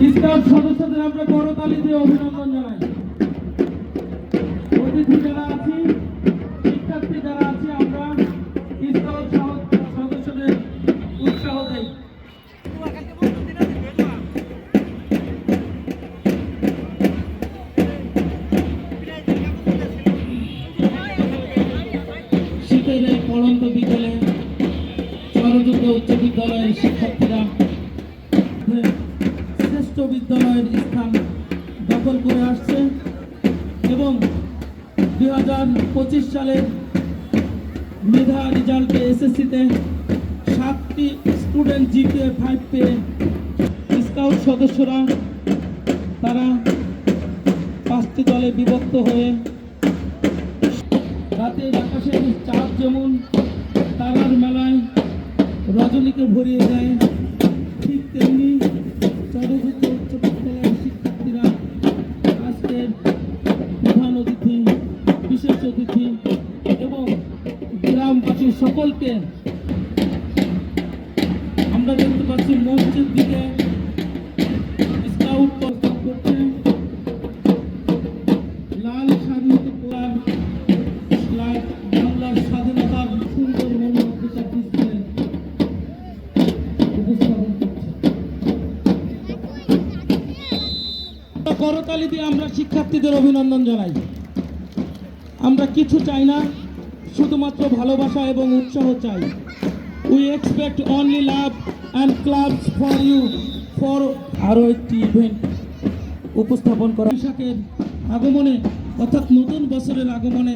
Staff সদস্যদের আমরা করতালি দিয়ে অভিনন্দন জানাই। অতিথি যারা আছি, শিক্ষার্থী যারা আছে, আমরা স্টাফ সদস্যদের উৎসাহ দেই। শীতের এই পড়ন্ত বিকেলে সরযুক্ত উচ্চ বিদ্যালয়ের শিক্ষার্থীরা শ্রেষ্ঠ বিদ্যালয়ের স্থান দখল করে আসছে এবং 2025 সালের মেধা রেজাল্টে এসএসসিতে 7টি স্টুডেন্ট জিপিএ 5 পেয়ে স্কাউট সদস্যরা তারা 5টি দলে বিভক্ত হয়ে রাতের আকাশের চাঁদ যেমন তারার মেলায় রজনীকে ভরিয়ে দেয়, ঠিক তেমনি চরযুক্ত উচ্চ বিদ্যালয়ের শিক্ষার্থীরা আজকের প্রধান অতিথি, বিশেষ অতিথি এবং গ্রামবাসী সকলকে আমরা দেখতে পাচ্ছি মঞ্চের দিকে স্কাউট প্রস্তাব করছে। লাল শাড়িতে পরার বাংলার স্বাধীনতার সুন্দর মনোমুগ্ধকর ডিসপ্লে উপস্থাপন করছে। করতালি দিয়ে আমরা শিক্ষার্থীদের অভিনন্দন জানাই। আমরা কিছু চাই না, শুধুমাত্র ভালোবাসা এবং উৎসাহ চাই। We expect only love and claps for you for আরও একটি ইভেন্ট উপস্থাপন করা। বৈশাখের আগমনে অর্থাৎ নতুন বছরের আগমনে